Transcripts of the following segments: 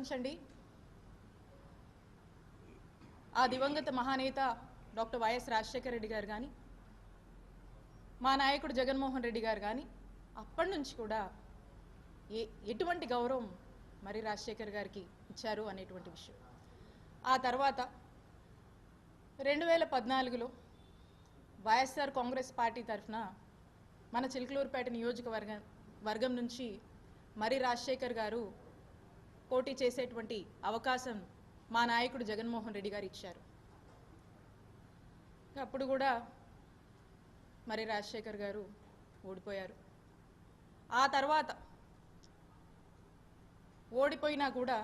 చండి ఆ దివంగత మహానేత డాక్టర్ వైఎస్ రాజశేఖర రెడ్డి గారు కానీ మా నాయకుడు జగన్మోహన్ రెడ్డి గారు కానీ అప్పటి నుంచి కూడా ఎటువంటి గౌరవం మరి రాజశేఖర్ గారికి ఇచ్చారు అనేటువంటి విషయం. ఆ తర్వాత 2014లో వైఎస్ఆర్ కాంగ్రెస్ పార్టీ తరఫున మన చిలకలూరుపేట నియోజకవర్గం నుంచి మరి రాజశేఖర్ గారు పోటీ చేసేటువంటి అవకాశం మా నాయకుడు జగన్మోహన్ రెడ్డి గారు ఇచ్చారు. అప్పుడు కూడా మరి రాజశేఖర్ గారు ఓడిపోయారు. ఆ తర్వాత ఓడిపోయినా కూడా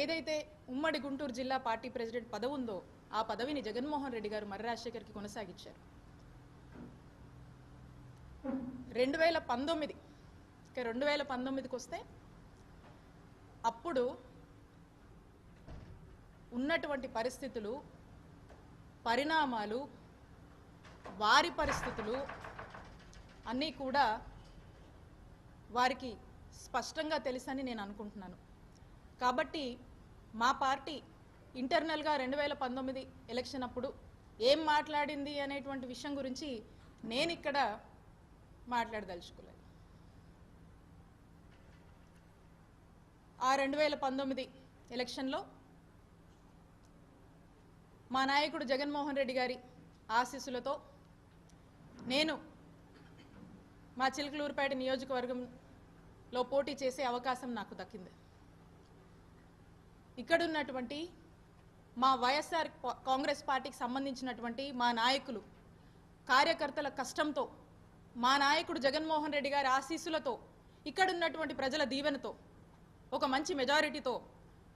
ఏదైతే ఉమ్మడి గుంటూరు జిల్లా పార్టీ ప్రెసిడెంట్ పదవి ఉందో ఆ పదవిని జగన్మోహన్ రెడ్డి గారు మరి రాజశేఖర్కి కొనసాగించారు. 2019కి వస్తే అప్పుడు ఉన్నటువంటి పరిస్థితులు, పరిణామాలు, వారి పరిస్థితులు అన్నీ కూడా వారికి స్పష్టంగా తెలుసని నేను అనుకుంటున్నాను. కాబట్టి మా పార్టీ ఇంటర్నల్గా 2019 ఎలక్షన్ అప్పుడు ఏం మాట్లాడింది అనేటువంటి విషయం గురించి నేను ఇక్కడ మాట్లాడదలుచుకోలేదు. ఆ 2019 ఎలక్షన్లో మా నాయకుడు జగన్మోహన్ రెడ్డి గారి ఆశీస్సులతో నేను మా చిలకలూరుపేట నియోజకవర్గంలో పోటీ చేసే అవకాశం నాకు దక్కింది. ఇక్కడున్నటువంటి మా వైఎస్ఆర్ కాంగ్రెస్ పార్టీకి సంబంధించినటువంటి మా నాయకులు, కార్యకర్తల కష్టంతో, మా నాయకుడు జగన్మోహన్ రెడ్డి గారి ఆశీస్సులతో, ఇక్కడున్నటువంటి ప్రజల దీవెనతో, ఒక మంచి మెజారిటీతో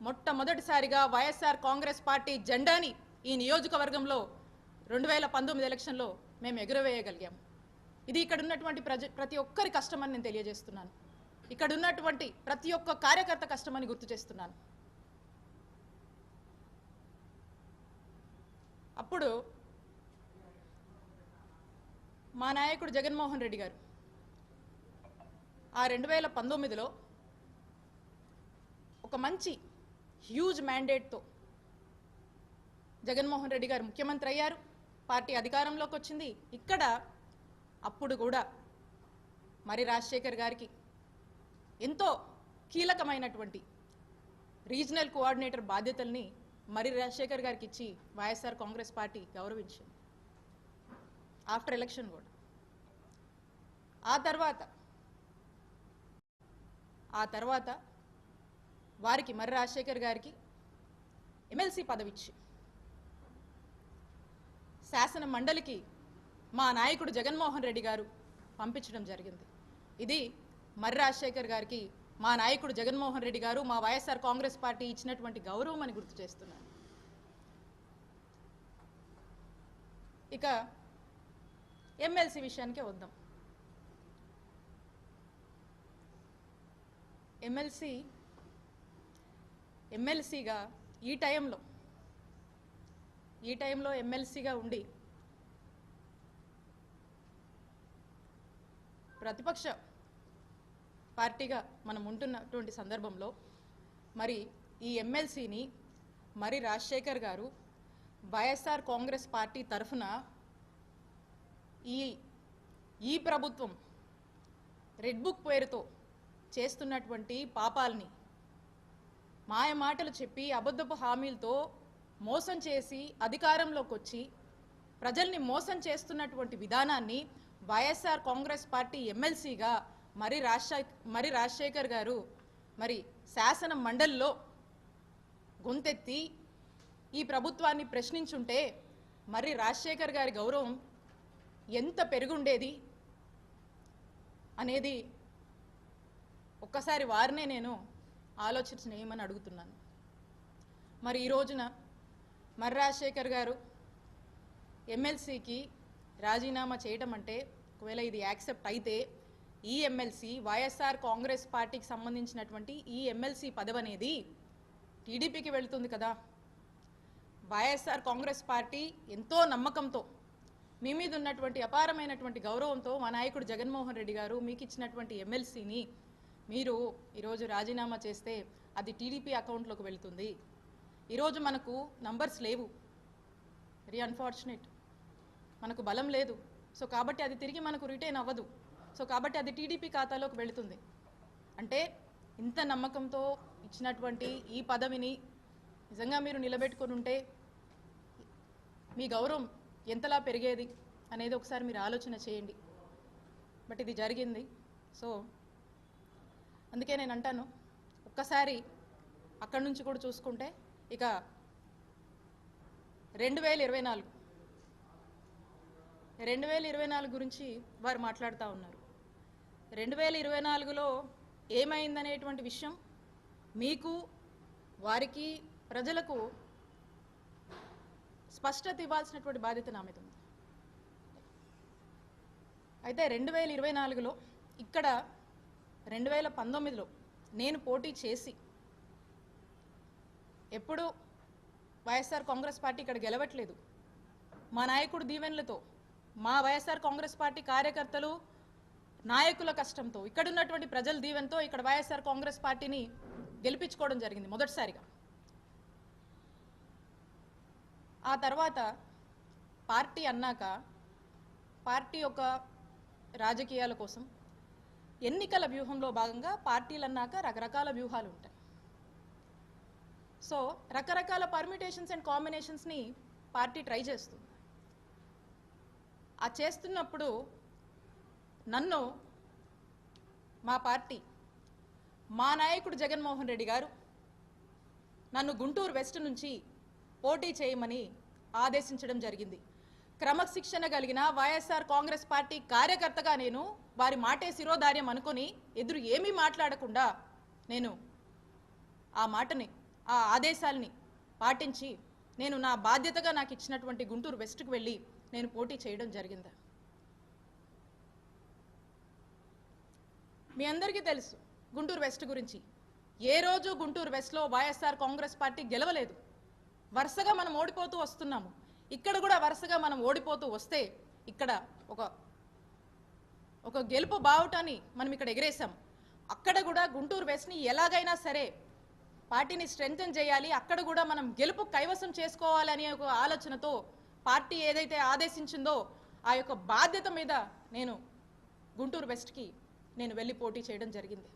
మొట్టమొదటిసారిగా వైఎస్ఆర్ కాంగ్రెస్ పార్టీ జెండాని ఈ నియోజకవర్గంలో 2019 ఎలక్షన్లో మేము ఎగురవేయగలిగాము. ఇది ఇక్కడ ఉన్నటువంటి ప్రతి ఒక్కరి కష్టమని నేను తెలియజేస్తున్నాను. ఇక్కడ ఉన్నటువంటి ప్రతి ఒక్క కార్యకర్త కష్టమని గుర్తు చేస్తున్నాను. అప్పుడు మా నాయకుడు జగన్మోహన్ రెడ్డి గారు ఆ 2019లో ఒక మంచి హ్యూజ్ మ్యాండేట్తో జగన్మోహన్ రెడ్డి గారు ముఖ్యమంత్రి అయ్యారు. పార్టీ అధికారంలోకి వచ్చింది. ఇక్కడ అప్పుడు కూడా మరి రాజశేఖర్ గారికి ఎంతో కీలకమైనటువంటి రీజనల్ కోఆర్డినేటర్ బాధ్యతల్ని మరి రాజశేఖర్ గారికి ఇచ్చి వైఎస్ఆర్ కాంగ్రెస్ పార్టీ గౌరవించింది. ఆఫ్టర్ ఎలక్షన్ కూడా ఆ తర్వాత వారికి మరి రాజశేఖర్ గారికి ఎమ్మెల్సీ పదవిచ్చి శాసన మండలికి మా నాయకుడు జగన్మోహన్ రెడ్డి గారు పంపించడం జరిగింది. ఇది మరి రాజశేఖర్ గారికి మా నాయకుడు జగన్మోహన్ రెడ్డి గారు, మా వైఎస్ఆర్ కాంగ్రెస్ పార్టీ ఇచ్చినటువంటి గౌరవం అని గుర్తు చేస్తున్నాను. ఇక ఎమ్మెల్సీ విషయానికే వద్దాం. ఎమ్మెల్సీగా ఈ టైంలో ఎమ్మెల్సీగా ఉండి ప్రతిపక్ష పార్టీగా మనం ఉంటున్నటువంటి సందర్భంలో మరి ఈ ఎమ్మెల్సీని మరి రాజశేఖర్ గారు వైఎస్ఆర్ కాంగ్రెస్ పార్టీ తరఫున ఈ ప్రభుత్వం రెడ్ బుక్ పేరుతో చేస్తున్నటువంటి పాపాలని, మాయమాటలు చెప్పి అబద్ధపు హామీలతో మోసం చేసి అధికారంలోకి వచ్చి ప్రజల్ని మోసం చేస్తున్నటువంటి విధానాన్ని వైఎస్ఆర్ కాంగ్రెస్ పార్టీ ఎమ్మెల్సీగా మరి రాజశేఖర్ గారు మరి శాసన మండలిలో గొంతెత్తి ఈ ప్రభుత్వాన్ని ప్రశ్నించుంటే మరి రాజశేఖర్ గారి గౌరవం ఎంత పెరుగుండేది అనేది ఒక్కసారి వారినే నేను ఆలోచించనేయమని అడుగుతున్నాను. మరి ఈ రోజున మరి రాజశేఖర్ గారు ఎమ్మెల్సీకి రాజీనామా చేయడం అంటే, ఒకవేళ ఇది యాక్సెప్ట్ అయితే ఈ ఎమ్మెల్సీ వైఎస్ఆర్ కాంగ్రెస్ పార్టీకి సంబంధించినటువంటి ఈ ఎమ్మెల్సీ పదవి అనేది టీడీపీకి వెళుతుంది కదా. వైఎస్ఆర్ కాంగ్రెస్ పార్టీ ఎంతో నమ్మకంతో, మీ మీద ఉన్నటువంటి అపారమైనటువంటి గౌరవంతో మా నాయకుడు జగన్మోహన్ రెడ్డి గారు మీకు ఇచ్చినటువంటి ఎమ్మెల్సీని మీరు ఈరోజు రాజీనామా చేస్తే అది టీడీపీ అకౌంట్లోకి వెళ్తుంది. ఈరోజు మనకు నంబర్స్ లేవు, వెరీ అన్ఫార్చునేట్, మనకు బలం లేదు. సో కాబట్టి అది తిరిగి మనకు రిటైన్ అవ్వదు. సో కాబట్టి అది టీడీపీ ఖాతాలోకి వెళుతుంది. అంటే ఇంత నమ్మకంతో ఇచ్చినటువంటి ఈ పదవిని నిజంగా మీరు నిలబెట్టుకొని ఉంటే మీ గౌరవం ఎంతలా పెరిగేది అనేది ఒకసారి మీరు ఆలోచన చేయండి. బట్ ఇది జరిగింది. సో అందుకే నేను అంటాను, ఒక్కసారి అక్కడి నుంచి కూడా చూసుకుంటే ఇక 2024 గురించి వారు మాట్లాడుతూ ఉన్నారు. 2024లో ఏమైందనేటువంటి విషయం మీకు, వారికి, ప్రజలకు స్పష్టత ఇవ్వాల్సినటువంటి బాధ్యత నా మీద ఉంది. అయితే 2024లో ఇక్కడ 2019లో నేను పోటీ చేసి ఎప్పుడు వైఎస్ఆర్ కాంగ్రెస్ పార్టీ ఇక్కడ గెలవట్లేదు. మా నాయకుడు దీవెనలతో, మా వైఎస్ఆర్ కాంగ్రెస్ పార్టీ కార్యకర్తలు నాయకుల కష్టంతో, ఇక్కడ ఉన్నటువంటి ప్రజల దీవెనతో ఇక్కడ వైఎస్ఆర్ కాంగ్రెస్ పార్టీని గెలిపించుకోవడం జరిగింది మొదటిసారిగా. ఆ తర్వాత పార్టీ అన్నాక పార్టీ యొక్క రాజకీయాల కోసం ఎన్నికల వ్యూహంలో భాగంగా పార్టీలు అన్నాక రకరకాల వ్యూహాలు ఉంటాయి. సో రకరకాల పర్మిటేషన్స్ అండ్ కాంబినేషన్స్ని పార్టీ ట్రై చేస్తుంది. ఆ చేస్తున్నప్పుడు నన్ను మా పార్టీ, మా నాయకుడు జగన్మోహన్ రెడ్డి గారు నన్ను గుంటూరు వెస్ట్ నుంచి పోటీ చేయమని ఆదేశించడం జరిగింది. క్రమశిక్షణ కలిగిన వైఎస్ఆర్ కాంగ్రెస్ పార్టీ కార్యకర్తగా నేను వారి మాటే శిరోధార్యం అనుకొని ఎదురు ఏమీ మాట్లాడకుండా నేను ఆ మాటని, ఆ ఆదేశాలని పాటించి నేను నా బాధ్యతగా నాకు ఇచ్చినటువంటి గుంటూరు వెస్ట్కి వెళ్ళి నేను పోటీ చేయడం జరిగింది. మీ అందరికీ తెలుసు గుంటూరు వెస్ట్ గురించి. ఏ రోజు గుంటూరు వెస్ట్లో వైఎస్ఆర్ కాంగ్రెస్ పార్టీ గెలవలేదు. వరుసగా మనం ఓడిపోతూ వస్తున్నాము. ఇక్కడ కూడా వరుసగా మనం ఓడిపోతూ వస్తే ఇక్కడ ఒక గెలుపు బావుటాన్ని మనం ఇక్కడ ఎగరేసాం. అక్కడ కూడా గుంటూరు వెస్ట్ని ఎలాగైనా సరే పార్టీని స్ట్రెంగ్తన్ చేయాలి, అక్కడ కూడా మనం గెలుపు కైవసం చేసుకోవాలనే ఒక ఆలోచనతో పార్టీ ఏదైతే ఆదేశించిందో ఆ యొక్క బాధ్యత మీద నేను గుంటూరు వెస్ట్కి నేను వెళ్ళి పోటీ చేయడం జరిగింది.